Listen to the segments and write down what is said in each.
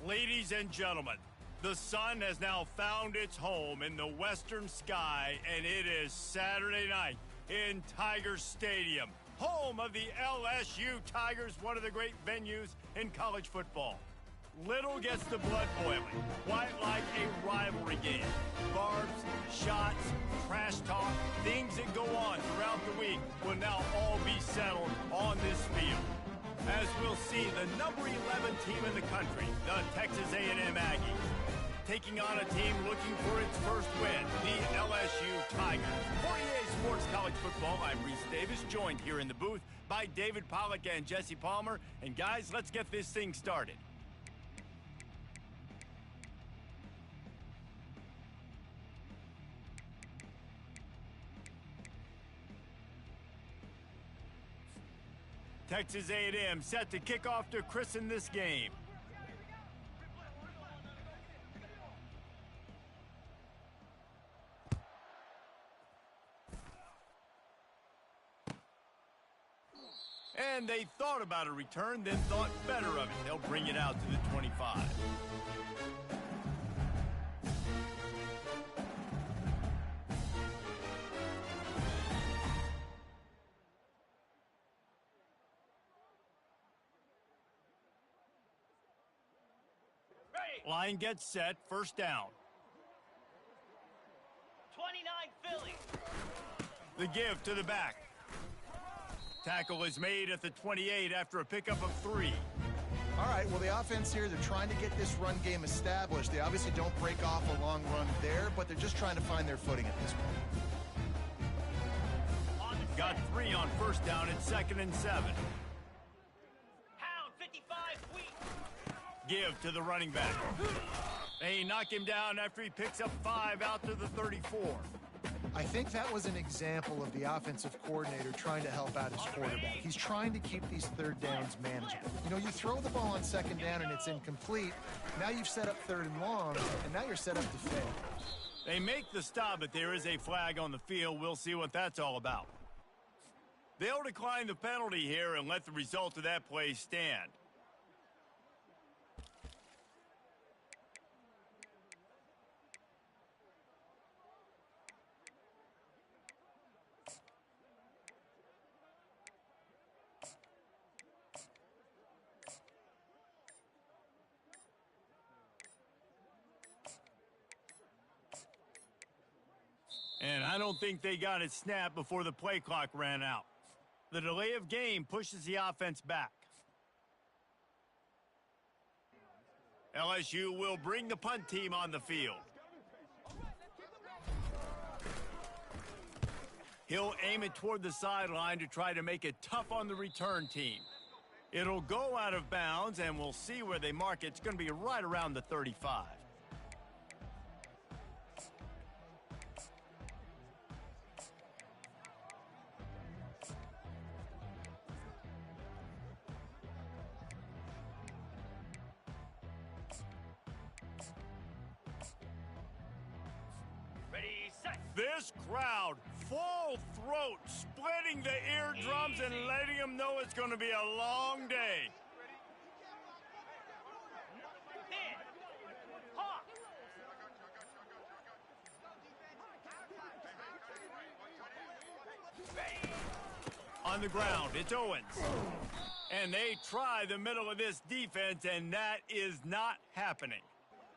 Ladies and gentlemen, the sun has now found its home in the western sky, and it is Saturday night in Tiger Stadium, home of the LSU Tigers, one of the great venues in college football. Little gets the blood boiling, quite like a rivalry game. Barbs, shots, trash talk, things that go on throughout the week will now all be settled on this field. As we'll see, the number 11 team in the country, the Texas A&M Aggies, taking on a team looking for its first win, the LSU Tigers. For EA Sports College Football, I'm Reese Davis, joined here in the booth by David Pollack and Jesse Palmer. And guys, let's get this thing started. Texas A&M set to kick off to christen this game. And they thought about a return, then thought better of it. They'll bring it out to the 25. Line gets set, first down. 29 Philly. The give to the back. Tackle is made at the 28 after a pickup of 3. All right, well, the offense here, they're trying to get this run game established. They obviously don't break off a long run there, but they're just trying to find their footing at this point. Got 3 on first down at 2nd and 7. Pound 55 Wheat. Give to the running back. They knock him down after he picks up 5 out to the 34. I think that was an example of the offensive coordinator trying to help out his quarterback. He's trying to keep these third downs manageable. You know, you throw the ball on second down and it's incomplete. Now you've set up 3rd and long, and now you're set up to fail. They make the stop, but there is a flag on the field. We'll see what that's all about. They'll decline the penalty here and let the result of that play stand. And I don't think they got it snapped before the play clock ran out. The delay of game pushes the offense back. LSU will bring the punt team on the field. He'll aim it toward the sideline to try to make it tough on the return team. It'll go out of bounds, and we'll see where they mark it. It's going to be right around the 35. This crowd, full throat, splitting the eardrums and letting them know it's going to be a long day. On the ground, it's Owens. And they try the middle of this defense, and that is not happening.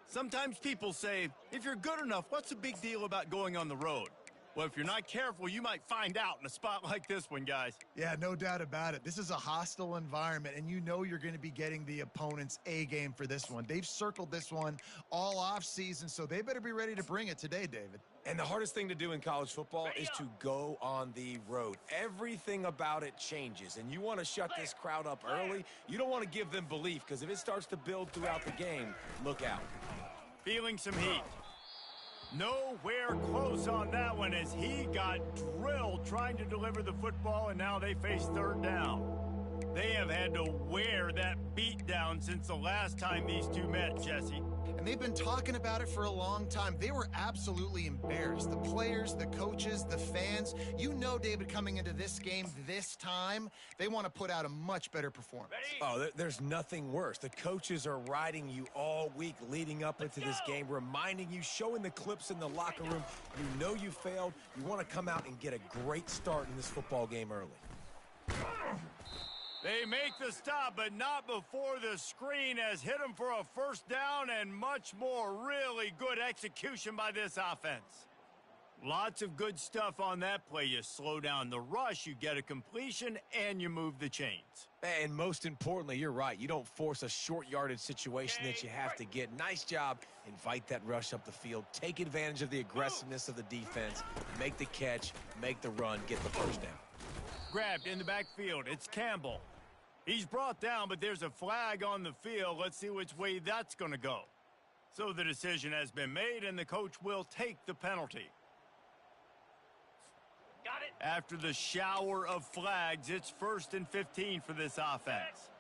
Sometimes people say, if you're good enough, what's the big deal about going on the road? Well, if you're not careful, you might find out in a spot like this one, guys. Yeah, no doubt about it. This is a hostile environment, and you know you're going to be getting the opponent's A game for this one. They've circled this one all off season, so they better be ready to bring it today, David. And the hardest thing to do in college football is to go on the road. Everything about it changes, and you want to shut this crowd up early. You don't want to give them belief, because if it starts to build throughout the game, look out. Feeling some heat. Nowhere close on that one as he got drilled trying to deliver the football, and now they face 3rd down. They have had to wear that beat down since the last time these two met, Jesse. And they've been talking about it for a long time. They were absolutely embarrassed. The players, the coaches, the fans. You know, David, coming into this game this time, they want to put out a much better performance. Oh, there's nothing worse. The coaches are riding you all week leading up into this game, reminding you, showing the clips in the locker room. You know you failed. You want to come out and get a great start in this football game early. They make the stop, but not before the screen has hit them for a first down and much more. Really good execution by this offense. Lots of good stuff on that play. You slow down the rush, you get a completion, and you move the chains. And most importantly, you're right. You don't force a short yardage situation that you have to get. Nice job. Invite that rush up the field. Take advantage of the aggressiveness of the defense. Make the catch, make the run, get the first down. Grabbed in the backfield. It's Campbell. He's brought down, but there's a flag on the field. Let's see which way that's going to go. So the decision has been made, and the coach will take the penalty. Got it. After the shower of flags, it's 1st and 15 for this offense.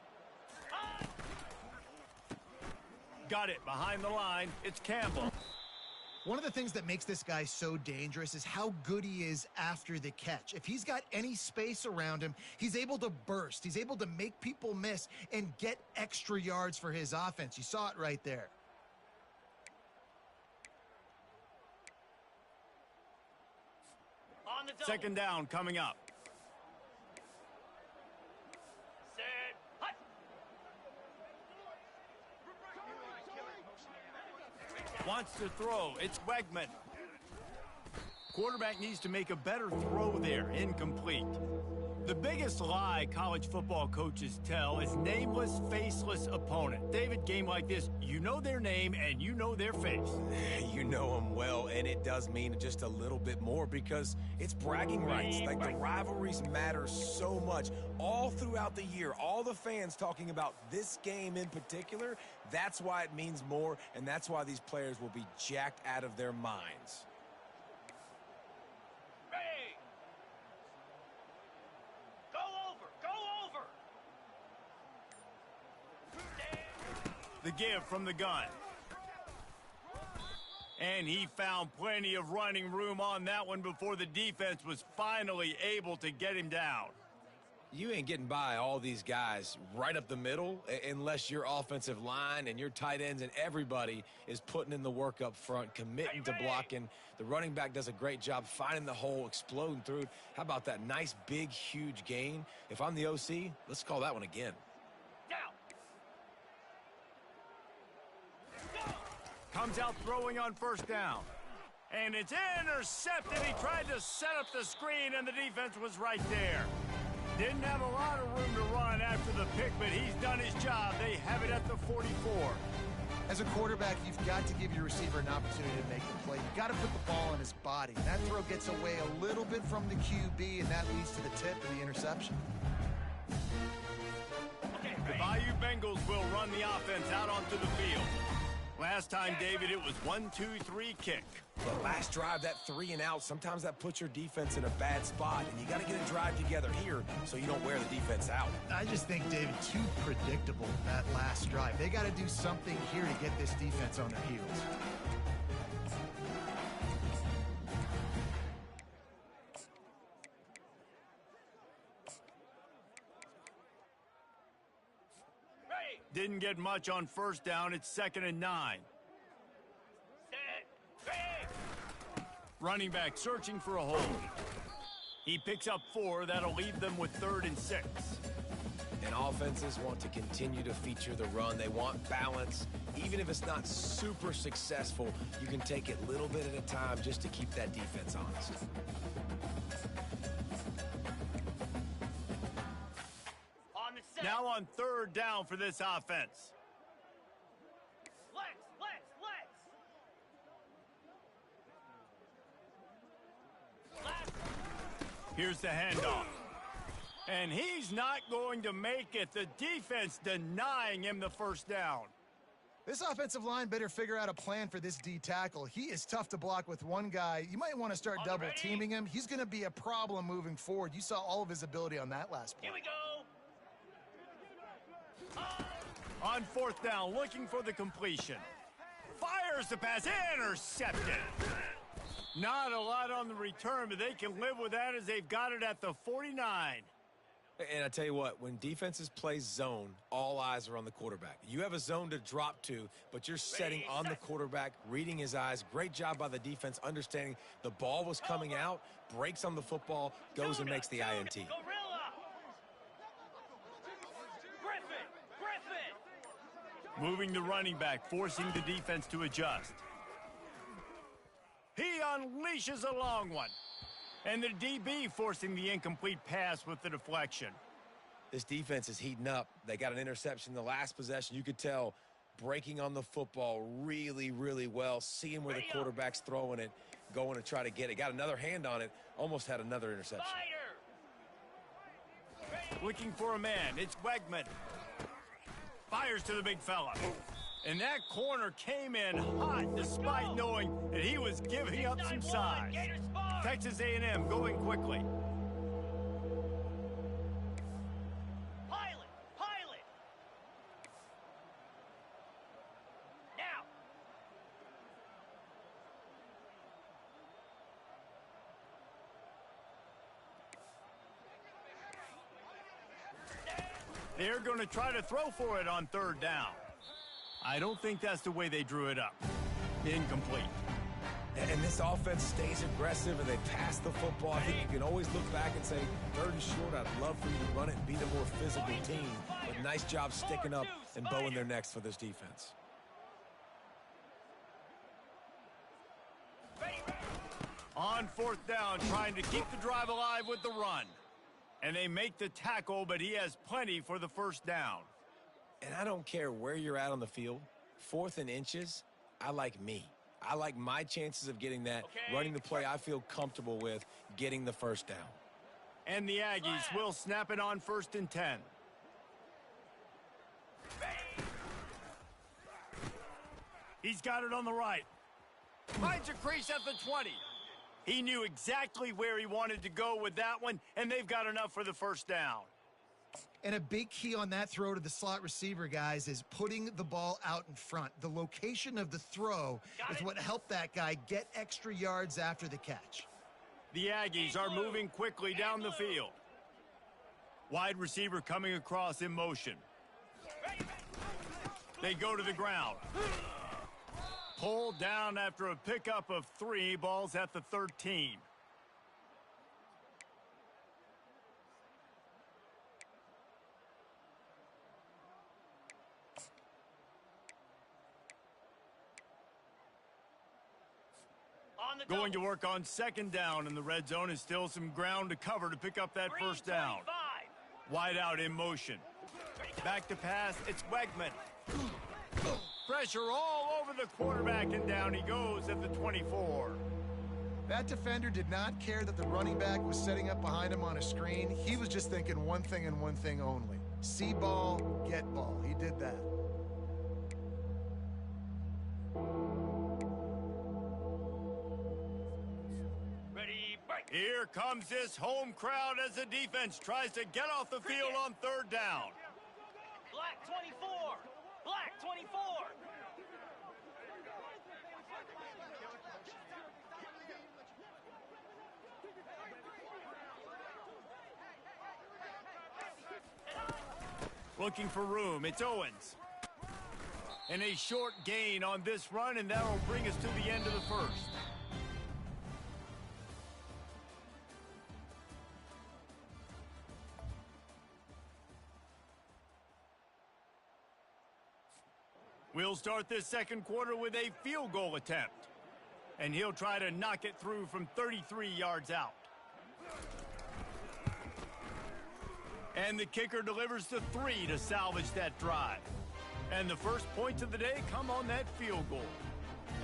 Got it behind the line. It's Campbell. One of the things that makes this guy so dangerous is how good he is after the catch. If he's got any space around him, he's able to burst. He's able to make people miss and get extra yards for his offense. You saw it right there. On the double. Second down coming up. Set. Hut. Wants to throw. It's Wegman. Quarterback needs to make a better throw there. Incomplete. The biggest lie college football coaches tell is nameless, faceless opponent. David, game like this, you know their name and you know their face. You know them well, and it does mean just a little bit more because it's bragging rights. Like, the rivalries matter so much all throughout the year. All the fans talking about this game in particular, that's why it means more, and that's why these players will be jacked out of their minds. Ready. Go over. Go over. The give from the gun. And he found plenty of running room on that one before the defense was finally able to get him down. You ain't getting by all these guys right up the middle unless your offensive line and your tight ends and everybody is putting in the work up front, committing to blocking. The running back does a great job finding the hole, exploding through it. How about that nice, big, huge gain? If I'm the OC, let's call that one again. Down. Comes out throwing on first down. And it's intercepted. He tried to set up the screen, and the defense was right there. Didn't have a lot of room to run after the pick, but he's done his job. They have it at the 44. As a quarterback, you've got to give your receiver an opportunity to make the play. You've got to put the ball in his body. That throw gets away a little bit from the QB, and that leads to the tip of the interception. The Bayou Bengals will run the offense out onto the field. Last time, David, it was 1-2-3 kick. The last drive, that 3 and out, sometimes that puts your defense in a bad spot, and you got to get a drive together here so you don't wear the defense out. I just think, David, too predictable, that last drive. They got to do something here to get this defense on their heels. Didn't get much on first down. It's 2nd and 9. Set. Ready. Running back searching for a hole. He picks up 4. That'll leave them with 3rd and 6. And offenses want to continue to feature the run. They want balance. Even if it's not super successful, you can take it little bit at a time just to keep that defense honest. On the set. Now on 3rd down for this offense. Lex. Here's the handoff. And he's not going to make it. The defense denying him the first down. This offensive line better figure out a plan for this D tackle. He is tough to block with one guy. You might want to start double teaming him. He's going to be a problem moving forward. You saw all of his ability on that last play. Here we go. On fourth down, looking for the completion. Fires the pass, intercepted. Not a lot on the return, but they can live with that as they've got it at the 49. And I tell you what, when defenses play zone, all eyes are on the quarterback. You have a zone to drop to, but you're setting on the quarterback, reading his eyes. Great job by the defense, understanding the ball was coming out, breaks on the football, goes and makes the INT. Moving the running back, forcing the defense to adjust. He unleashes a long one. And the DB forcing the incomplete pass with the deflection. This defense is heating up. They got an interception in the last possession. You could tell breaking on the football really, really well, seeing where the quarterback's throwing it, going to try to get it. Got another hand on it, almost had another interception. Looking for a man, it's Wegman. Fires to the big fella. And that corner came in hot despite knowing that he was giving up some size. Texas A&M going quickly. Pilot. Now. They're going to try to throw for it on third down. I don't think that's the way they drew it up. Incomplete. And this offense stays aggressive, and they pass the football. I think you can always look back and say, third and short, I'd love for you to run it and be the more physical team. But nice job sticking up and bowing their necks for this defense. On fourth down, trying to keep the drive alive with the run. And they make the tackle, but he has plenty for the first down. And I don't care where you're at on the field. 4th and inches, I like me. I like my chances of getting that, running the play I feel comfortable with, getting the first down. And the Aggies will snap it on 1st and 10. He's got it on the right. Finds a crease at the 20. He knew exactly where he wanted to go with that one, and they've got enough for the first down. And a big key on that throw to the slot receiver, guys, is putting the ball out in front. The location of the throw is what helped that guy get extra yards after the catch. The Aggies are moving quickly down the field. Wide receiver coming across in motion. They go to the ground. Pulled down after a pickup of 3, balls at the 13. Going to work on 2nd down, and the red zone is still some ground to cover to pick up that first down. Wide out in motion. Back to pass, it's Wegman. Pressure all over the quarterback, and down he goes at the 24. That defender did not care that the running back was setting up behind him on a screen. He was just thinking one thing and one thing only. See ball, get ball. He did that. Here comes this home crowd as the defense tries to get off the field on 3rd down. Black 24. Black 24. Looking for room, it's Owens. And a short gain on this run, and that'll bring us to the end of the first. We'll start this 2nd quarter with a field goal attempt. And he'll try to knock it through from 33 yards out. And the kicker delivers the 3 to salvage that drive. And the first points of the day come on that field goal.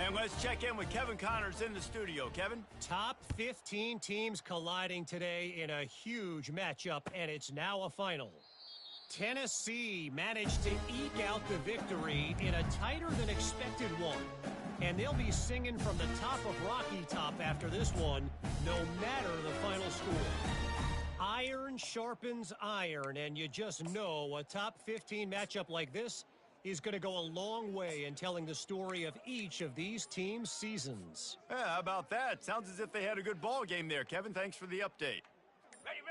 And let's check in with Kevin Connors in the studio. Kevin? Top 15 teams colliding today in a huge matchup, and it's now a final. Tennessee managed to eke out the victory in a tighter than expected one. And they'll be singing from the top of Rocky Top after this one, no matter the final score. Iron sharpens iron, and you just know a top 15 matchup like this is going to go a long way in telling the story of each of these teams' seasons. Yeah, how about that? Sounds as if they had a good ball game there. Kevin, thanks for the update.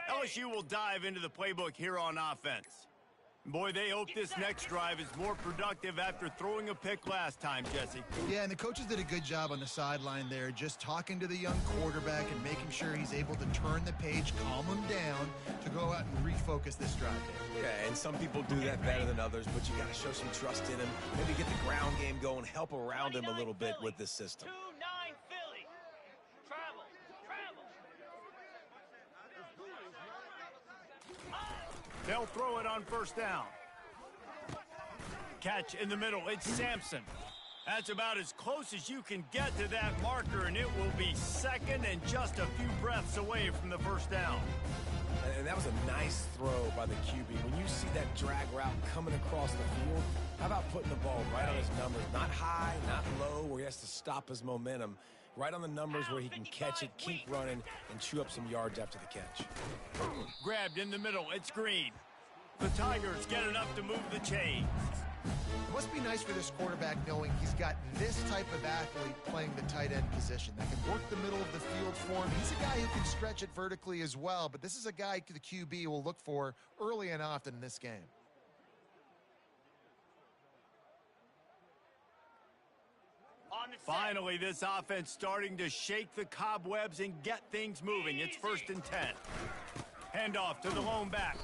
LSU will dive into the playbook here on offense. Boy, they hope this next drive is more productive after throwing a pick last time, Jesse. Yeah, and the coaches did a good job on the sideline there, just talking to the young quarterback and making sure he's able to turn the page, calm him down to go out and refocus this drive there. Yeah, and some people do that better than others, but you got to show some trust in him. Maybe get the ground game going, help around him a little bit with this system. 2-9 Philly. Travel. They'll throw it on first down. Catch in the middle. It's Sampson. That's about as close as you can get to that marker, and it will be second and just a few breaths away from the first down. And that was a nice throw by the QB. When you see that drag route coming across the field, how about putting the ball right on his numbers? Not high, not low, where he has to stop his momentum. Right on the numbers where he can catch it, keep running, and chew up some yards after the catch. Grabbed in the middle. It's Green. The Tigers get enough to move the chains. It must be nice for this quarterback knowing he's got this type of athlete playing the tight end position that can work the middle of the field for him. He's a guy who can stretch it vertically as well, but this is a guy the QB will look for early and often in this game. Finally, this offense starting to shake the cobwebs and get things moving. It's 1st and 10. Handoff to the lone back.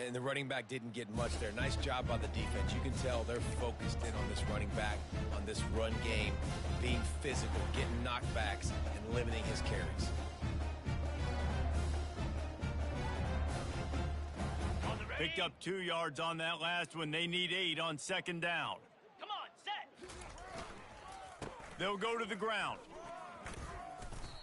And the running back didn't get much there. Nice job by the defense. You can tell they're focused in on this running back, on this run game, being physical, getting knockbacks, and limiting his carries. Picked up 2 yards on that last one. They need 8 on second down. Come on, set. They'll go to the ground.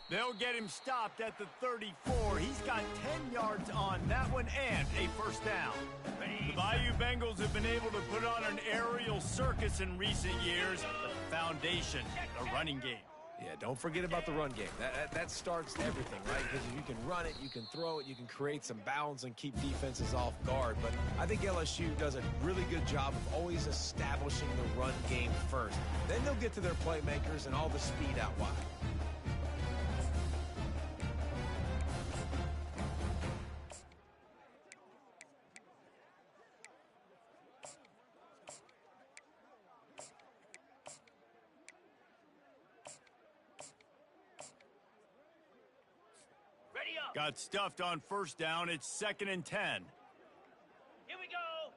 They'll get him stopped at the 34. He's got 10 yards on that one and a first down. The Bayou Bengals have been able to put on an aerial circus in recent years, but the foundation, the running game. Yeah, don't forget about the run game. That starts everything, right? Because if you can run it, you can throw it, you can create some balance and keep defenses off guard. But I think LSU does a really good job of always establishing the run game first. Then they'll get to their playmakers and all the speed out wide. Ready up. Got stuffed on first down. It's 2nd and 10. Here we go.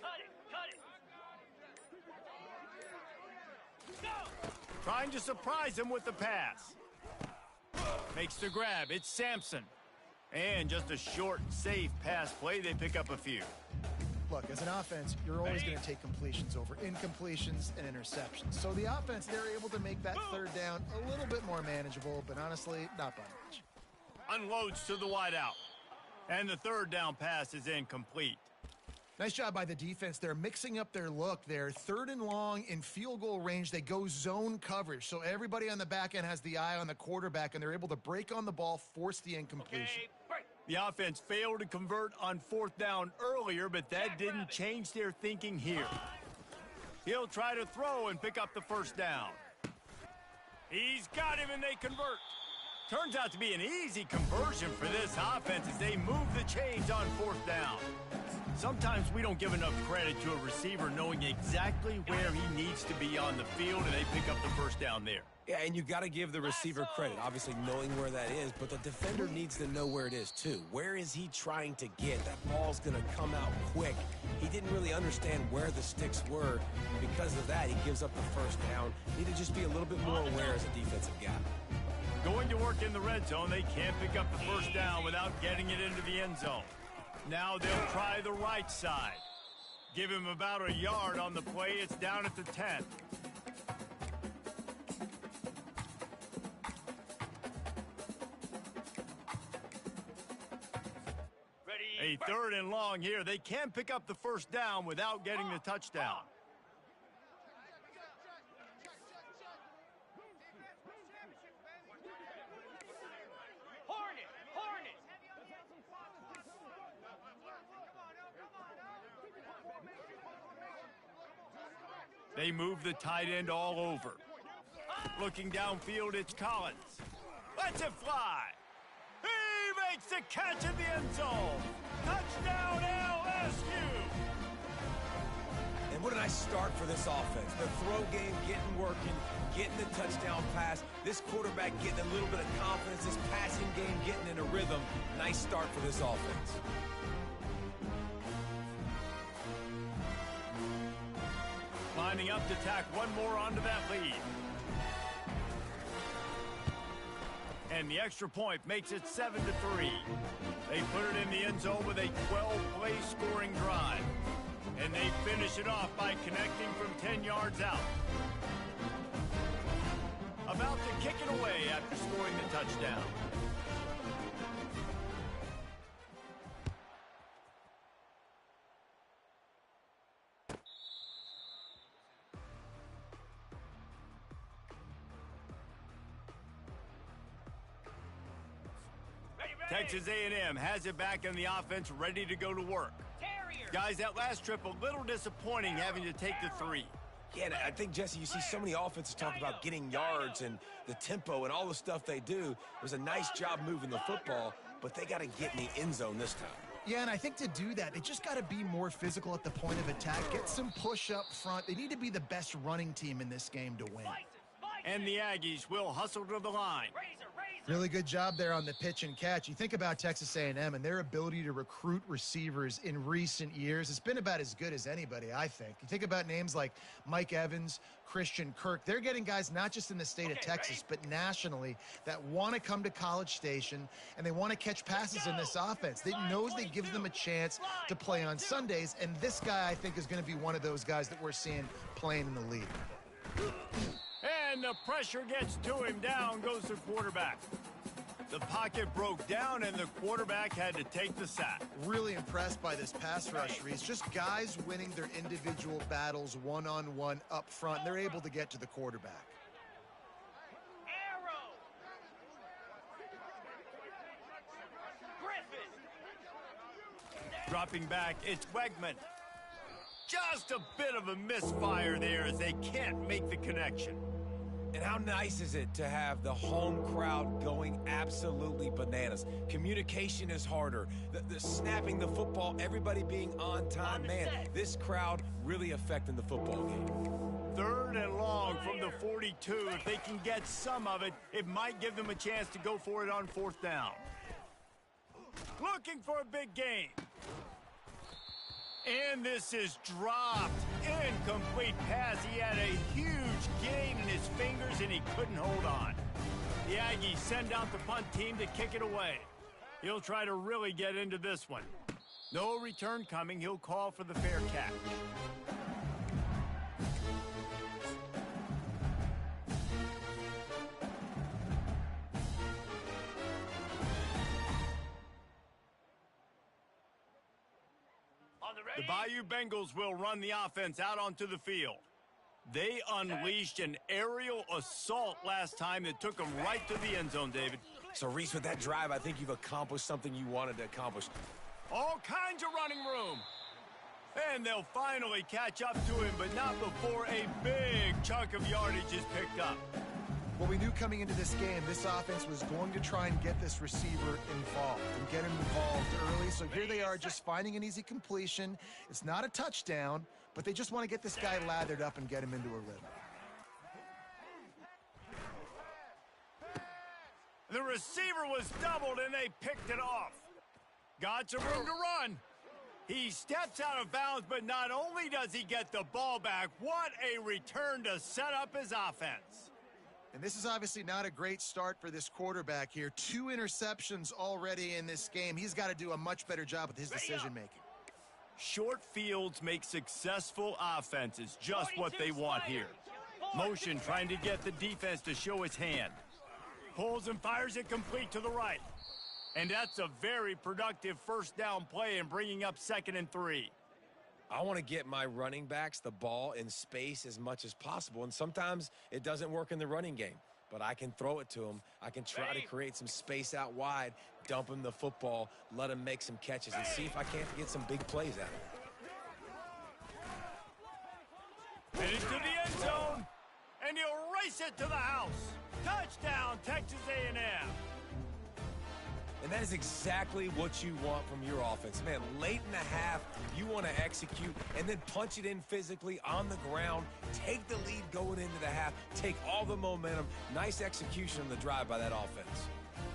Cut it. Go. Trying to surprise him with the pass. Makes the grab. It's Sampson. And just a short, safe pass play. They pick up a few. Look, as an offense, you're always going to take completions over incompletions and interceptions. So the offense, they're able to make that third down a little bit more manageable, but honestly, not by much. Unloads to the wideout. And the third down pass is incomplete. Nice job by the defense. They're mixing up their look. They're 3rd and long in field goal range. They go zone coverage. So everybody on the back end has the eye on the quarterback, and they're able to break on the ball, force the incompletion. Okay, break. The offense failed to convert on 4th down earlier, but that didn't change their thinking here. He'll try to throw and pick up the first down. He's got him, and they convert. Turns out to be an easy conversion for this offense as they move the chains on 4th down. Sometimes we don't give enough credit to a receiver knowing exactly where he needs to be on the field, and they pick up the first down there. Yeah, and you got to give the receiver credit, obviously knowing where that is, but the defender needs to know where it is too. Where is he trying to get? That ball's going to come out quick. He didn't really understand where the sticks were. Because of that, he gives up the first down. Need to just be a little bit more aware as a defensive guy. Going to work in the red zone, they can't pick up the first down without getting it into the end zone. Now they'll try the right side. Give him about a yard on the play. It's down at the 10. A 3rd and long here. They can pick up the first down without getting the touchdown. Hornet. They move the tight end all over. Looking downfield, it's Collins. Lets it fly. He makes the catch in the end zone. Touchdown, LSU. And what a nice start for this offense. The throw game getting working, getting the touchdown pass. This quarterback getting a little bit of confidence. This passing game getting in a rhythm. Nice start for this offense. Lining up to tack one more onto that lead. And the extra point makes it 7-3. They put it in the end zone with a 12-play scoring drive. And they finish it off by connecting from 10 yards out. About to kick it away after scoring the touchdown. Texas A&M has it back in the offense, ready to go to work. Terrier. Guys, that last trip a little disappointing having to take the 3. Yeah, I think, Jesse, you see so many offenses talk about getting yards and the tempo and all the stuff they do. It was a nice job moving the football, but they got to get in the end zone this time. Yeah, and I think to do that, they just got to be more physical at the point of attack, get some push up front. They need to be the best running team in this game to win. And the Aggies will hustle to the line. Really good job there on the pitch and catch. You think about Texas A&M and their ability to recruit receivers in recent years. It's been about as good as anybody, I think. You think about names like Mike Evans, Christian Kirk. They're getting guys not just in the state of Texas, but nationally that want to come to College Station and they want to catch passes in this offense. They knows they give them a chance to play on Sundays, and this guy, I think, is going to be one of those guys that we're seeing playing in the league. And the pressure gets to him. Down goes the quarterback. The pocket broke down, and the quarterback had to take the sack. Really impressed by this pass rush, Reese. Just guys winning their individual battles one-on-one up front. They're able to get to the quarterback. Arrow. Griffin. Dropping back, it's Wegman. Just a bit of a misfire there as they can't make the connection. And how nice is it to have the home crowd going absolutely bananas? Communication is harder. The snapping the football, everybody being on time. Man, this crowd really affecting the football game. 3rd and long from the 42. If they can get some of it, it might give them a chance to go for it on 4th down. Looking for a big gain. And this is dropped. Incomplete pass. He had a huge gain in his fingers, and he couldn't hold on. The Aggies send out the punt team to kick it away. He'll try to really get into this one. No return coming. He'll call for the fair catch. The Bayou Bengals will run the offense out onto the field. They unleashed an aerial assault last time that took them right to the end zone, David. So, Reese, with that drive, I think you've accomplished something you wanted to accomplish. All kinds of running room. And they'll finally catch up to him, but not before a big chunk of yardage is picked up. Well, we knew coming into this game, this offense was going to try and get this receiver involved and get him involved early. So here they are just finding an easy completion. It's not a touchdown, but they just want to get this guy lathered up and get him into a rhythm. The receiver was doubled, and they picked it off. Got some room to run. He steps out of bounds, but not only does he get the ball back, what a return to set up his offense. And this is obviously not a great start for this quarterback here. 2 interceptions already in this game. He's got to do a much better job with his decision-making. Short fields make successful offenses, just what they want here. Motion trying to get the defense to show its hand. Pulls and fires it complete to the right. And that's a very productive 1st down play and bringing up 2nd and 3. I want to get my running backs the ball in space as much as possible, and sometimes it doesn't work in the running game, but I can throw it to them. I can try to create some space out wide, dump him the football, let him make some catches, and see if I can't get some big plays out of it. Headed to the end zone, and he'll race it to the house. Touchdown, Texas A&M. And that is exactly what you want from your offense. Man, late in the half, you want to execute and then punch it in physically on the ground. Take the lead going into the half. Take all the momentum. Nice execution on the drive by that offense.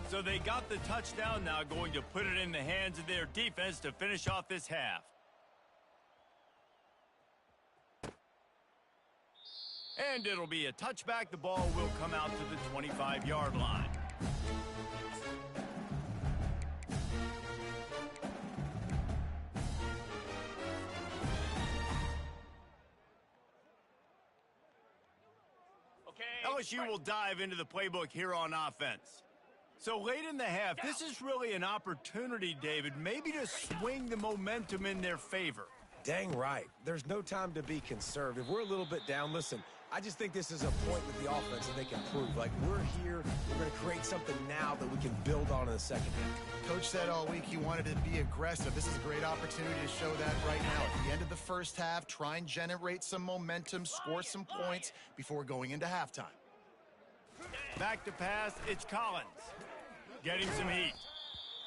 So they got the touchdown, now going to put it in the hands of their defense to finish off this half. And it'll be a touchback. The ball will come out to the 25-yard line. LSU will dive into the playbook here on offense. So late in the half, this is really an opportunity, David, maybe to swing the momentum in their favor. Dang right. There's no time to be conservative. We're a little bit down. Listen, I just think this is a point with the offense that they can prove. Like, we're here. We're going to create something now that we can build on in the second half. Coach said all week he wanted to be aggressive. This is a great opportunity to show that right now. At the end of the first half, try and generate some momentum, score some points before going into halftime. Back to pass, it's Collins. Getting some heat.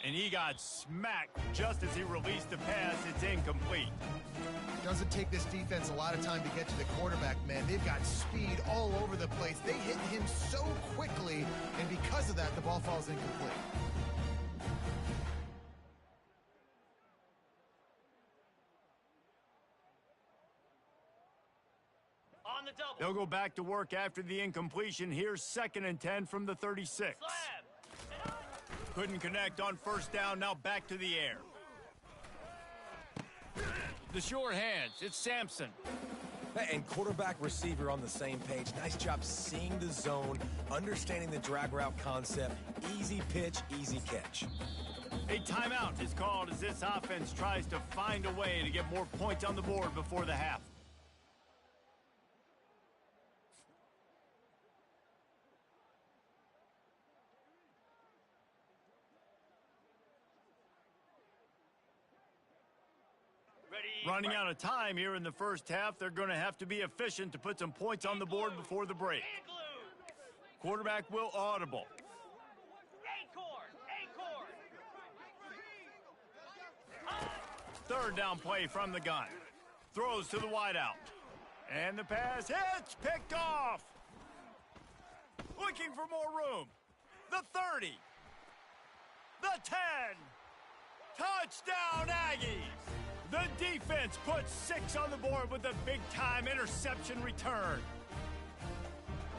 And he got smacked just as he released the pass. It's incomplete. Doesn't take this defense a lot of time to get to the quarterback, man. They've got speed all over the place. They hit him so quickly, and because of that, the ball falls incomplete. On the double. They'll go back to work after the incompletion. Here's 2nd and 10 from the 36. Slab. Couldn't connect on first down. Now back to the air. The short hands. It's Sampson. And quarterback receiver on the same page. Nice job seeing the zone, understanding the drag route concept. Easy pitch, easy catch. A timeout is called as this offense tries to find a way to get more points on the board before the half. Running out of time here in the first half. They're going to have to be efficient to put some points on the board before the break. Quarterback will audible. Third down play from the gun. Throws to the wideout. And the pass hits, picked off. Looking for more room. The 30. The 10. Touchdown, Aggies. The defense puts 6 on the board with a big-time interception return.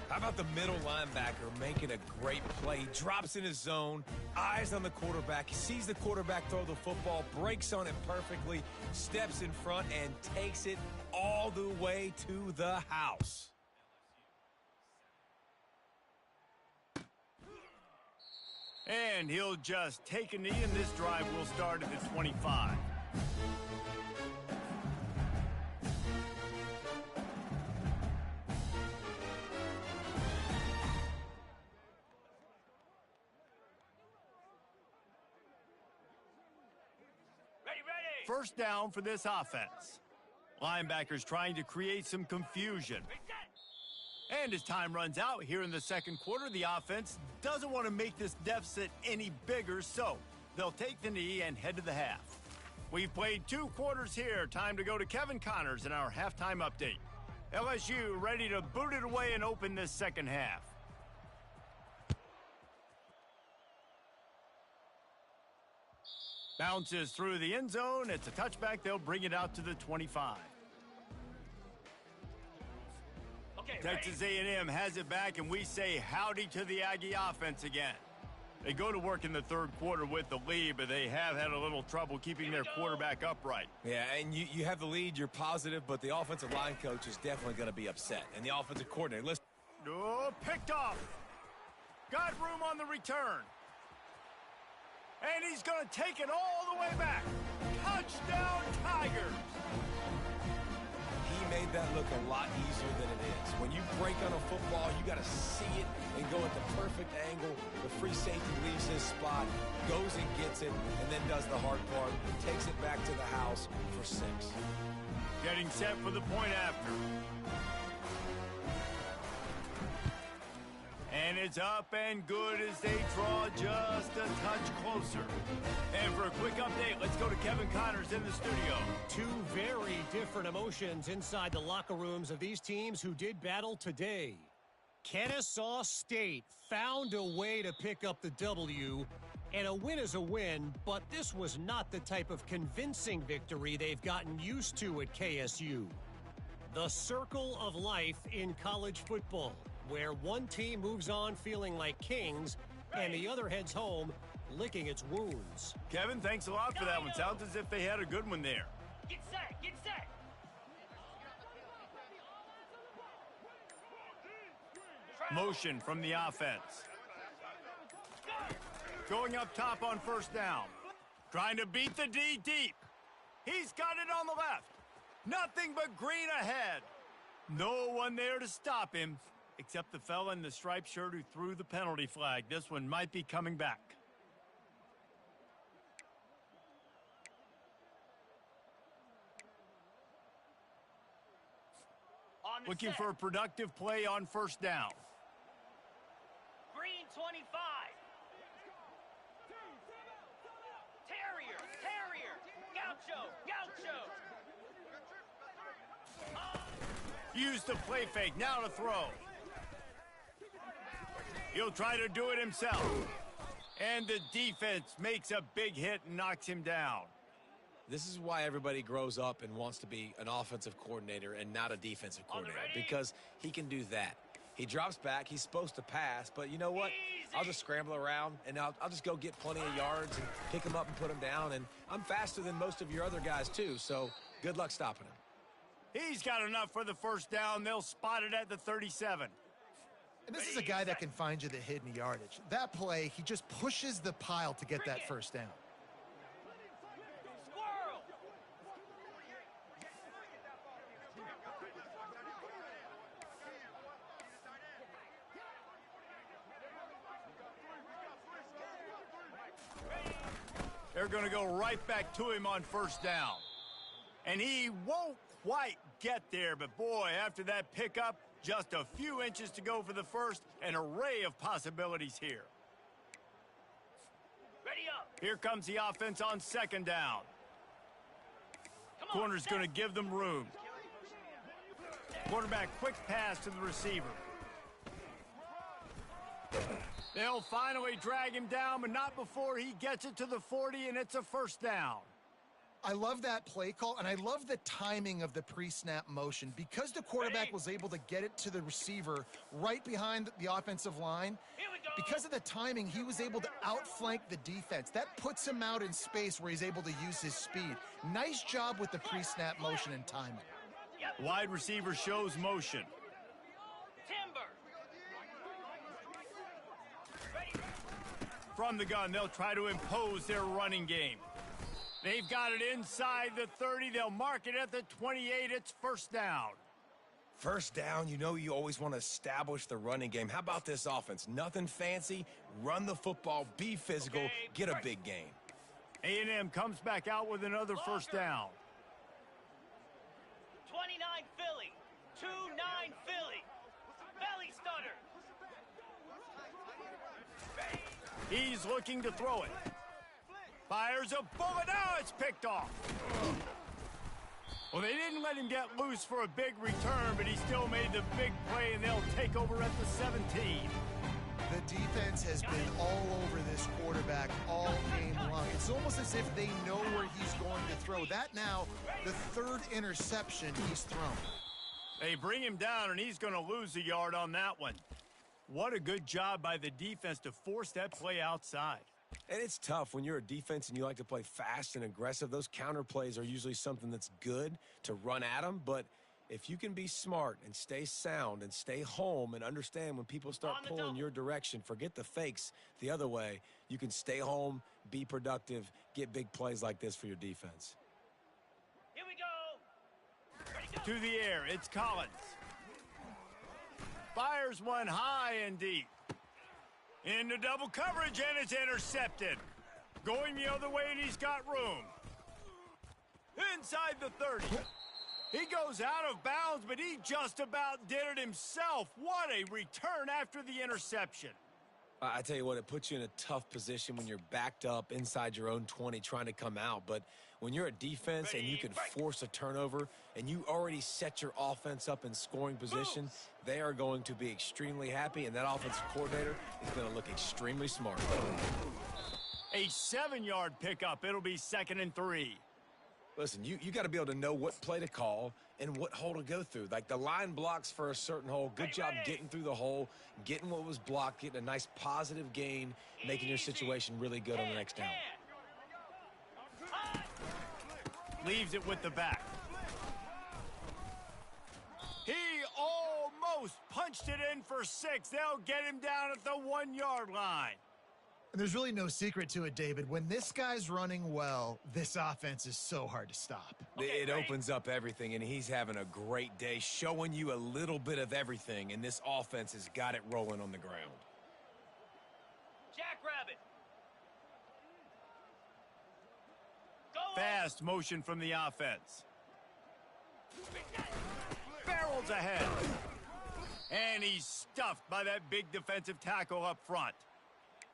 How about the middle linebacker making a great play? Drops in his zone, eyes on the quarterback. He sees the quarterback throw the football, breaks on it perfectly, steps in front, and takes it all the way to the house. And he'll just take a knee, and this drive will start at the 25. First down for this offense. Linebackers trying to create some confusion. And as time runs out here in the second quarter, the offense doesn't want to make this deficit any bigger, so they'll take the knee and head to the half. We've played 2 quarters here. Time to go to Kevin Connors in our halftime update. LSU ready to boot it away and open this second half. Bounces through the end zone. It's a touchback. They'll bring it out to the 25. Texas A&M has it back, and we say howdy to the Aggie offense again. They go to work in the third quarter with the lead, but they have had a little trouble keeping their quarterback upright. Yeah, and you have the lead, you're positive, but the offensive line coach is definitely going to be upset. And the offensive coordinator, listen. Oh, picked off. Got room on the return. And he's going to take it all the way back. Touchdown, Tigers. He made that look a lot easier than it is. When you break on a football, you got to see it and go at the perfect angle. The free safety leaves his spot, goes and gets it, and then does the hard part. Takes it back to the house for 6. Getting getting set for the point after. And it's up and good as they draw just a touch closer. And for a quick update, let's go to Kevin Connors in the studio. Two very different emotions inside the locker rooms of these teams who did battle today. Kennesaw State found a way to pick up the W, and a win is a win, but this was not the type of convincing victory they've gotten used to at KSU. The circle of life in college football, where one team moves on feeling like kings and the other heads home licking its wounds. Kevin, thanks a lot for that one. Sounds as if they had a good one there. Get set, get set. Motion from the offense. Going up top on first down. Trying to beat the D deep. He's got it on the left. Nothing but green ahead. No one there to stop him, except the fella in the striped shirt who threw the penalty flag. This one might be coming back. Looking for a productive play on first down. Green 25. Terrier. Gaucho. Use the play fake. Now to throw. He'll try to do it himself. And the defense makes a big hit and knocks him down. This is why everybody grows up and wants to be an offensive coordinator and not a defensive coordinator, because he can do that. He drops back. He's supposed to pass, but you know what? I'll just scramble around, and I'll just go get plenty of yards and pick him up and put him down, and I'm faster than most of your other guys, too, so good luck stopping him. He's got enough for the first down. They'll spot it at the 37. And this is a guy that can find you the hidden yardage. That play, he just pushes the pile to get that first down. Squirrel. They're going to go right back to him on first down. And he won't quite get there, but boy, after that pickup, just a few inches to go for the first, an array of possibilities here. Ready up. Here comes the offense on second down. Corner's going to give them room. Quarterback, quick pass to the receiver. They'll finally drag him down, but not before he gets it to the 40, and it's a first down. I love that play call, and I love the timing of the pre-snap motion. Because the quarterback was able to get it to the receiver right behind the offensive line, because of the timing, he was able to outflank the defense. That puts him out in space where he's able to use his speed. Nice job with the pre-snap motion and timing. Wide receiver shows motion. Timber. From the gun, they'll try to impose their running game. They've got it inside the 30. They'll mark it at the 28. It's first down. First down, you know you always want to establish the running game. How about this offense? Nothing fancy. Run the football, be physical, get a big gain. A&M comes back out with another first down. 29 Philly. 2-9 Philly. Belly stutter. He's looking to throw it. Fires a bullet. Now it's picked off. Well, they didn't let him get loose for a big return, but he still made the big play, and they'll take over at the 17. The defense has been all over this quarterback all game long. It's almost as if they know where he's going to throw. That now, the third interception he's thrown. They bring him down, and he's going to lose a yard on that one. What a good job by the defense to force that play outside. And it's tough when you're a defense and you like to play fast and aggressive. Those counter plays are usually something that's good to run at them. But if you can be smart and stay sound and stay home and understand when people start pulling your direction, forget the fakes the other way, you can stay home, be productive, get big plays like this for your defense. Here we go. Ready, go. To the air, it's Collins. Fires one high and deep. Into double coverage, and it's intercepted. Going the other way, and he's got room. Inside the 30. He goes out of bounds, but he just about did it himself. What a return after the interception. I tell you what, it puts you in a tough position when you're backed up inside your own 20 trying to come out. But when you're a defense and you can force a turnover and you already set your offense up in scoring position, they are going to be extremely happy, and that offensive coordinator is going to look extremely smart. A 7-yard pickup. It'll be 2nd and 3. Listen, you got to be able to know what play to call and what hole to go through. Like the line blocks for a certain hole. Good job getting through the hole, getting what was blocked, getting a nice positive gain, making your situation really good on the next down. Leaves it with the back. He almost punched it in for 6. They'll get him down at the 1-yard line. And there's really no secret to it, David. When this guy's running well, this offense is so hard to stop. It opens up everything, and he's having a great day, showing you a little bit of everything, and this offense has got it rolling on the ground. Jackrabbit. Fast motion from the offense. Barrels ahead. And he's stuffed by that big defensive tackle up front.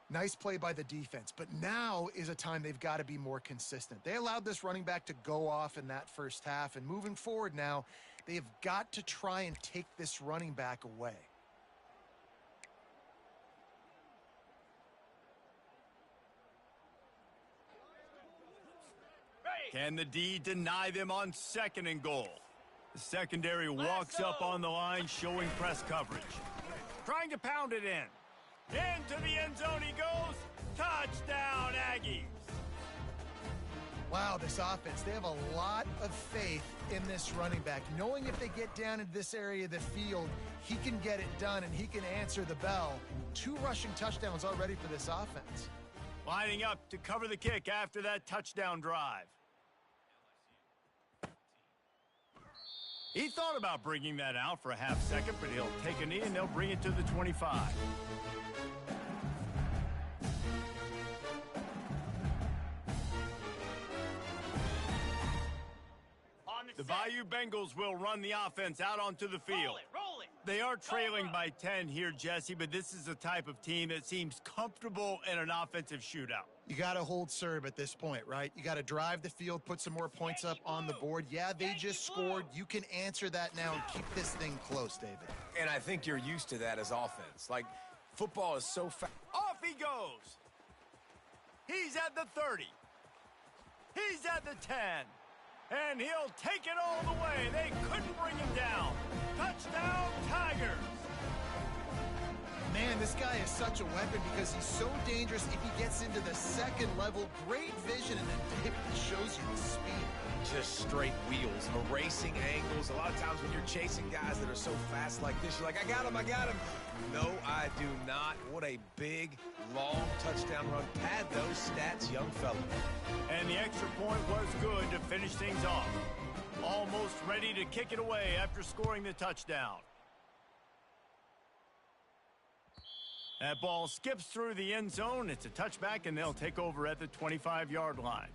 Nice play by the defense, but now is a time they've got to be more consistent. They allowed this running back to go off in that first half, and moving forward now, they've got to try and take this running back away. Can the D deny them on 2nd and goal? The secondary walks up on the line, showing press coverage. Trying to pound it in. Into the end zone he goes. Touchdown, Aggies. Wow, this offense, they have a lot of faith in this running back, knowing if they get down into this area of the field, he can get it done and he can answer the bell. 2 rushing touchdowns already for this offense. Lining up to cover the kick after that touchdown drive. He thought about bringing that out for a half second, but he'll take a knee and they'll bring it to the 25. The Bayou Bengals will run the offense out onto the field. Roll it. They are trailing by 10 here, Jesse, but this is the type of team that seems comfortable in an offensive shootout. You got to hold serve at this point, right? You got to drive the field, put some more points up on the board. Yeah, they just scored. You can answer that now and keep this thing close, David. And I think you're used to that as offense. Like, football is so fast. Off he goes. He's at the 30. He's at the 10. And he'll take it all the way. They couldn't bring him down. Touchdown, Tigers. Man, this guy is such a weapon because he's so dangerous if he gets into the second level. Great vision, and then David shows you the speed. Just straight wheels, erasing angles. A lot of times when you're chasing guys that are so fast like this, you're like, I got him, I got him. No, I do not. What a big, long touchdown run. Pad those stats, young fella. And the extra point was good to finish things off. Almost ready to kick it away after scoring the touchdown. That ball skips through the end zone. It's a touchback, and they'll take over at the 25-yard line.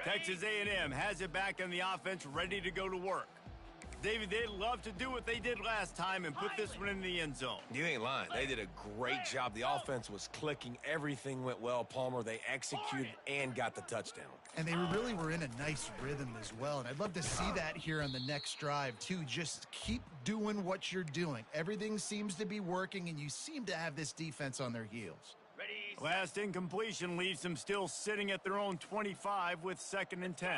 Texas A&M has it back on the offense, ready to go to work. David, they'd love to do what they did last time and put this one in the end zone. You ain't lying. They did a great job. The offense was clicking. Everything went well. Palmer, they executed and got the touchdown. And they really were in a nice rhythm as well. And I'd love to see that here on the next drive, too. Just keep doing what you're doing. Everything seems to be working, and you seem to have this defense on their heels. Ready, Last incompletion leaves them still sitting at their own 25 with 2nd and 10.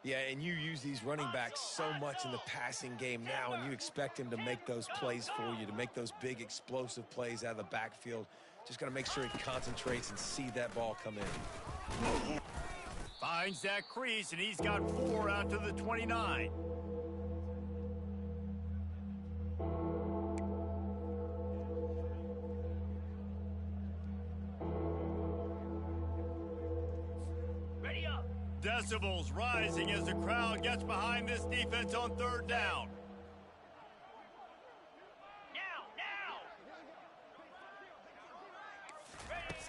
Yeah, and you use these running backs so much in the passing game now, and you expect him to make those plays for you, to make those big explosive plays out of the backfield. Just got to make sure he concentrates and see that ball come in. Finds that crease, and he's got 4 out to the 29. ready up. Decibels rising as the crowd gets behind this defense on 3rd down. Now.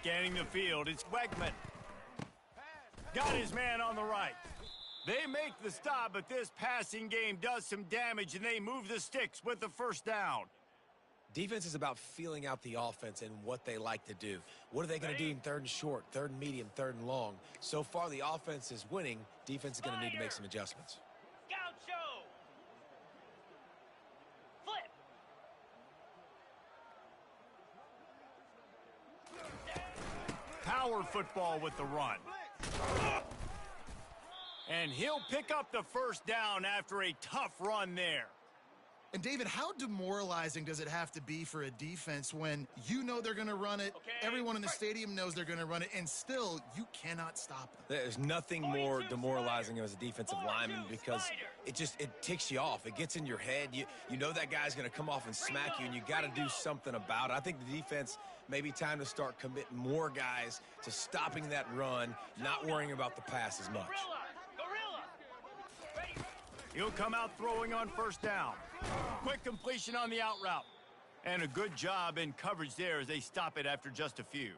Scanning the field, it's Wegman. Got his man on the right. They make the stop, but this passing game does some damage, and they move the sticks with the first down. Defense is about feeling out the offense and what they like to do. What are they going to do in third and short, third and medium, third and long? So far, the offense is winning. Defense is going to need to make some adjustments. Gaucho. Flip. Power football with the run. And he'll pick up the first down after a tough run there. And, David, how demoralizing does it have to be for a defense when you know they're going to run it, everyone in the stadium knows they're going to run it, and still you cannot stop them? There's nothing more demoralizing as a defensive lineman because it ticks you off. It gets in your head. You know that guy's going to come off and smack you, and you got to do something about it. I think the defense may be time to start committing more guys to stopping that run, not worrying about the pass as much. He'll come out throwing on first down. Quick completion on the out route. And a good job in coverage there as they stop it after just a few.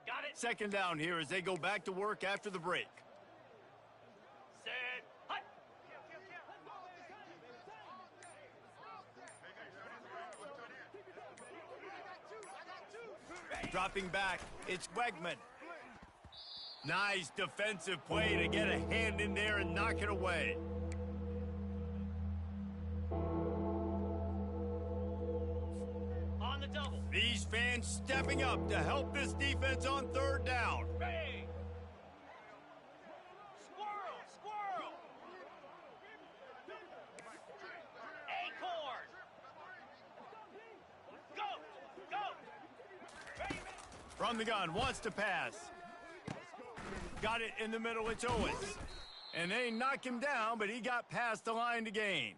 Got it. Second down here as they go back to work after the break. Set. Hut. Dropping back, it's Wegman. Nice defensive play to get a hand in there and knock it away. On the double. These fans stepping up to help this defense on third down. Bang. Squirrel. Squirrel. Acorn. Go. Go. Ready. From the gun, wants to pass. Got it in the middle, it's Owens. And they knock him down, but he got past the line to gain.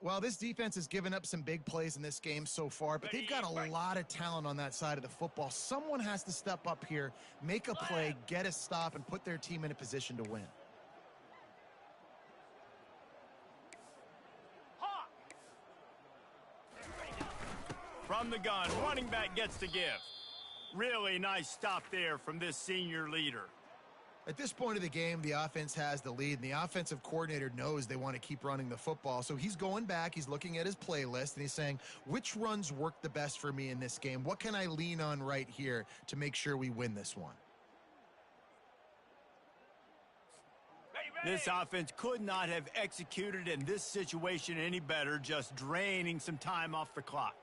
Well, this defense has given up some big plays in this game so far, but they've got a lot of talent on that side of the football. Someone has to step up here, make a play, get a stop, and put their team in a position to win. Hawk. From the gun, running back gets the give. Really nice stop there from this senior leader. At this point of the game, the offense has the lead, and the offensive coordinator knows they want to keep running the football. So he's going back, he's looking at his playlist, and he's saying, which runs work the best for me in this game? What can I lean on right here to make sure we win this one? This offense could not have executed in this situation any better, just draining some time off the clock.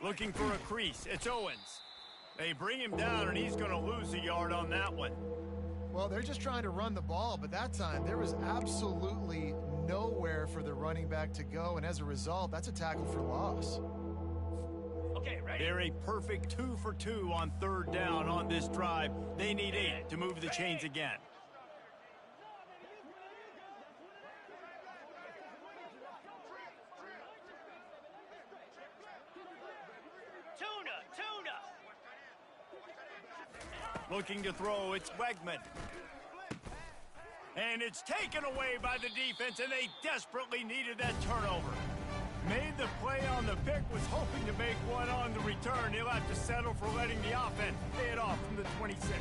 Looking for a crease, it's Owens. They bring him down, and he's going to lose a yard on that one. Well, they're just trying to run the ball, but that time there was absolutely nowhere for the running back to go, and as a result, that's a tackle for loss. Okay, ready. They're a perfect 2 for 2 on third down on this drive. They need 8 to move the chains again. Looking to throw, it's Wegman. And it's taken away by the defense, and they desperately needed that turnover. Made the play on the pick, was hoping to make one on the return. He'll have to settle for letting the offense pay it off from the 26.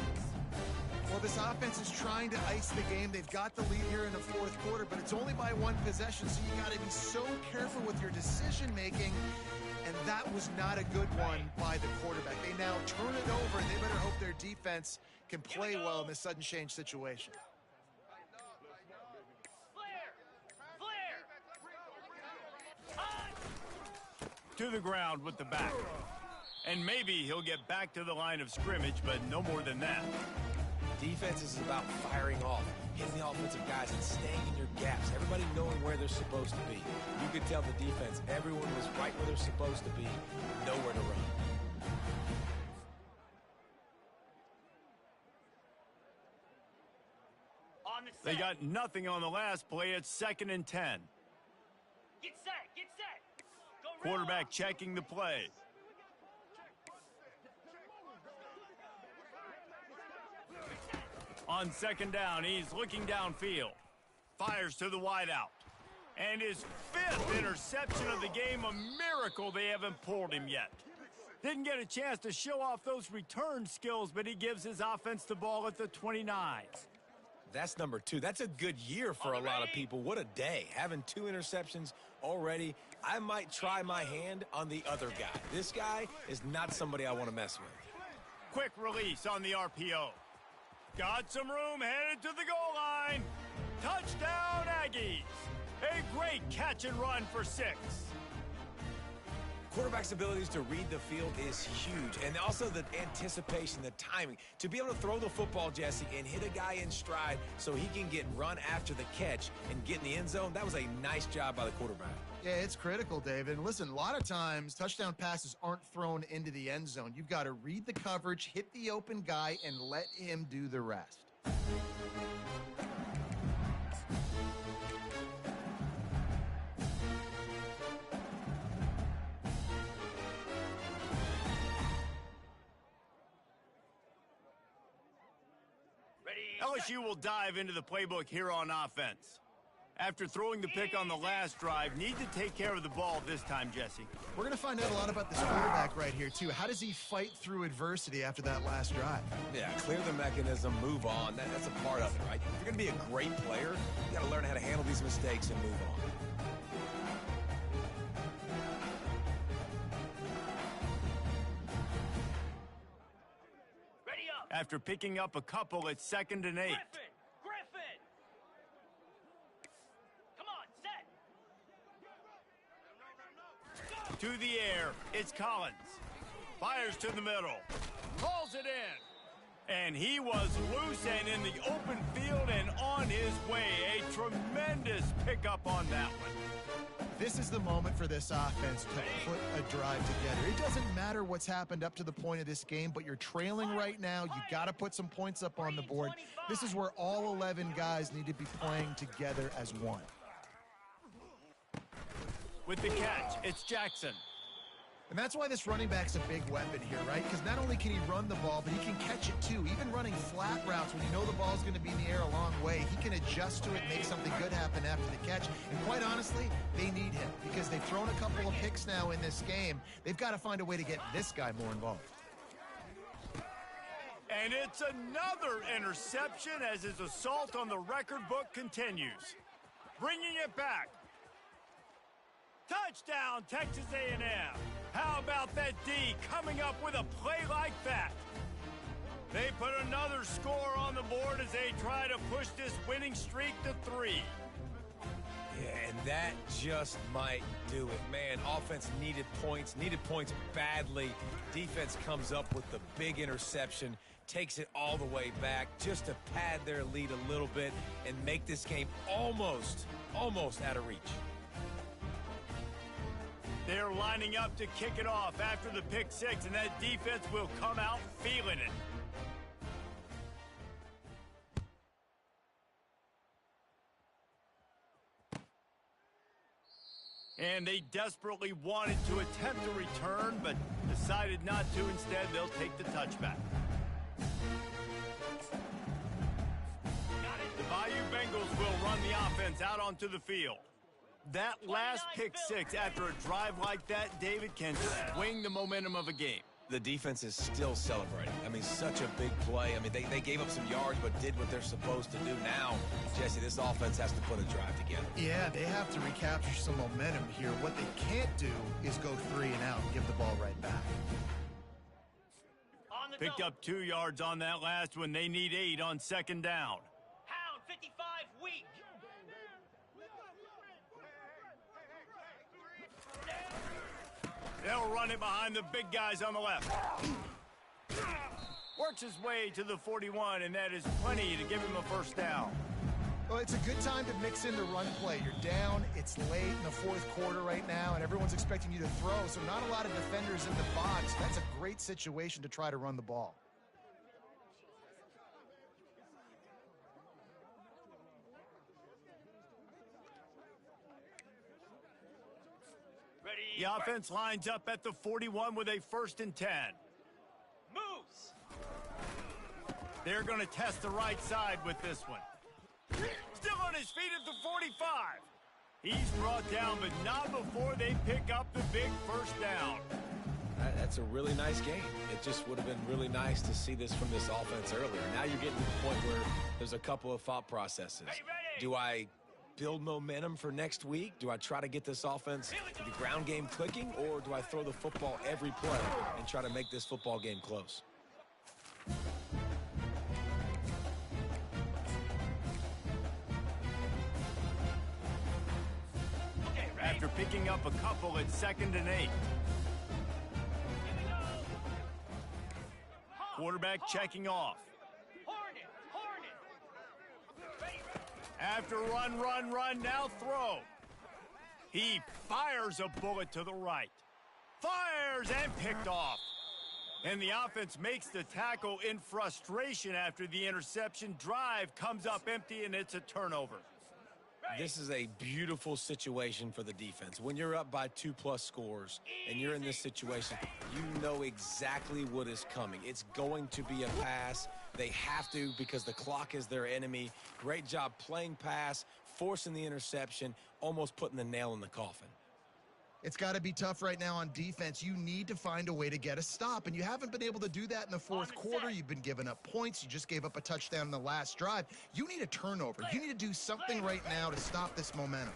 Well, this offense is trying to ice the game. They've got the lead here in the fourth quarter, but it's only by one possession, so you got to be so careful with your decision-making. And that was not a good one by the quarterback. They now turn it over, and they better hope their defense can play well in this sudden change situation. To the ground with the back. And maybe he'll get back to the line of scrimmage, but no more than that. Defense is about firing off. hitting the offensive guys and staying in your gaps, everybody knowing where they're supposed to be. You could tell the defense, everyone was right where they're supposed to be, nowhere to run. They got nothing on the last play. It's 2nd and 10. Get set, get set. Go Quarterback checking the play. On 2nd down, he's looking downfield. Fires to the wideout. And his 5th interception of the game, a miracle they haven't pulled him yet. Didn't get a chance to show off those return skills, but he gives his offense the ball at the 29. That's number 2. That's a good year for a lot of people. What a day. Having 2 interceptions already. I might try my hand on the other guy. This guy is not somebody I want to mess with. Quick release on the RPO. Got some room, headed to the goal line. Touchdown, Aggies. A great catch and run for 6. Quarterback's abilities to read the field is huge, and also the anticipation, the timing. To be able to throw the football, Jesse, and hit a guy in stride so he can get run after the catch and get in the end zone, that was a nice job by the quarterback. Yeah, it's critical, David. And listen, a lot of times touchdown passes aren't thrown into the end zone. You've got to read the coverage, hit the open guy, and let him do the rest. LSU will dive into the playbook here on offense. After throwing the pick on the last drive, need to take care of the ball this time, Jesse. We're going to find out a lot about this quarterback right here, too. How does he fight through adversity after that last drive? Yeah, clear the mechanism, move on. That's a part of it, right? If you're going to be a great player, you got to learn how to handle these mistakes and move on. After picking up a couple, it's 2nd and 8. Griffin! Come on, set! To the air, it's Collins. Fires to the middle. Calls it in. And he was loose and in the open field and on his way. A tremendous pickup on that one. This is the moment for this offense to put a drive together. It doesn't matter what's happened up to the point of this game, but you're trailing right now. You got to put some points up on the board. This is where all 11 guys need to be playing together as one. With the catch, it's Jackson. And that's why this running back's a big weapon here, right? Because not only can he run the ball, but he can catch it too. Even running flat routes when you know the ball's going to be in the air a long way, he can adjust to it, make something good happen after the catch. And quite honestly, they need him because they've thrown a couple of picks now in this game. They've got to find a way to get this guy more involved. And it's another interception as his assault on the record book continues. Bringing it back. Touchdown, Texas A&M. How about that D coming up with a play like that? They put another score on the board as they try to push this winning streak to 3. Yeah, and that just might do it. Man, offense needed points badly. Defense comes up with the big interception, takes it all the way back just to pad their lead a little bit and make this game almost out of reach. They're lining up to kick it off after the pick 6, and that defense will come out feeling it. And they desperately wanted to attempt a return, but decided not to. Instead, they'll take the touchback. The Bayou Bengals will run the offense out onto the field. That last pick 6 after a drive like that, David, can swing the momentum of a game. The defense is still celebrating. I mean, such a big play. I mean, they gave up some yards but did what they're supposed to do. Now, Jesse, this offense has to put a drive together. Yeah, they have to recapture some momentum here. What they can't do is go 3 and out and give the ball right back. Picked up 2 yards on that last one. They need 8 on 2nd down. Hound 55 weak. They'll run it behind the big guys on the left. Works his way to the 41, and that is plenty to give him a first down. it's a good time to mix in the run play. You're down, it's late in the fourth quarter right now, and everyone's expecting you to throw, so not a lot of defenders in the box. That's a great situation to try to run the ball. Ready. The offense lines up at the 41 with a 1st and 10. Moves. They're going to test the right side with this one. Still on his feet at the 45. He's brought down, but not before they pick up the big 1st down. That's a really nice game. It just would have been really nice to see this from this offense earlier. Now you're getting to the point where there's a couple of thought processes. Ready. Do I build momentum for next week? Do I try to get this offense, the ground game clicking, or do I throw the football every play and try to make this football game close? Okay, ready. After picking up a couple at 2nd and 8. Here we go. Quarterback checking off. Hornet. Ready. After run, now throw. He fires a bullet to the right. Fires and picked off. And the offense makes the tackle in frustration after the interception. Drive comes up empty, and it's a turnover. This is a beautiful situation for the defense. When you're up by 2+ scores and you're in this situation, you know exactly what is coming. It's going to be a pass. They have to because the clock is their enemy. Great job playing pass, forcing the interception, almost putting the nail in the coffin. It's got to be tough right now on defense. You need to find a way to get a stop, and you haven't been able to do that in the fourth quarter. You've been giving up points. You just gave up a touchdown in the last drive. You need a turnover. You need to do something right now to stop this momentum.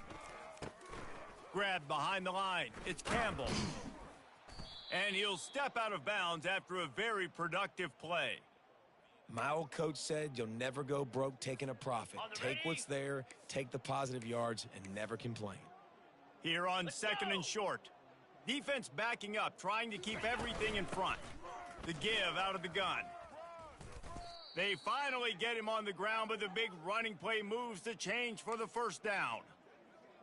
Grabbed behind the line. It's Campbell. And he'll step out of bounds after a very productive play. My old coach said you'll never go broke taking a profit. Take what's there, take the positive yards, and never complain. Here on 2nd and short. Defense backing up, trying to keep everything in front. The give out of the gun. They finally get him on the ground, but the big running play moves the change for the 1st down.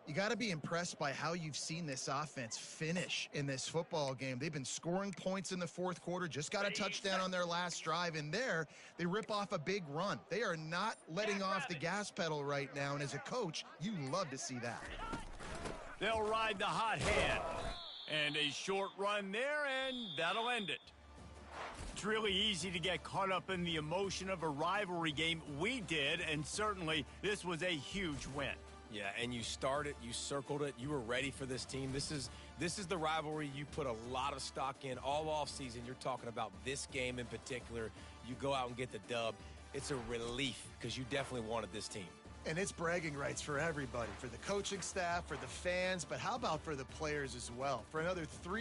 You got to be impressed by how you've seen this offense finish in this football game. They've been scoring points in the fourth quarter, just got a touchdown on their last drive, and there they rip off a big run. They are not letting off the gas pedal right now, and as a coach, you love to see that. They'll ride the hot hand. And a short run there, and that'll end it. It's really easy to get caught up in the emotion of a rivalry game. We did, and certainly this was a huge win. Yeah, and you started, you circled it, you were ready for this team. This is the rivalry you put a lot of stock in all offseason. You're talking about this game in particular. You go out and get the dub. It's a relief because you definitely wanted this team. And it's bragging rights for everybody, for the coaching staff, for the fans, but how about for the players as well? For another 3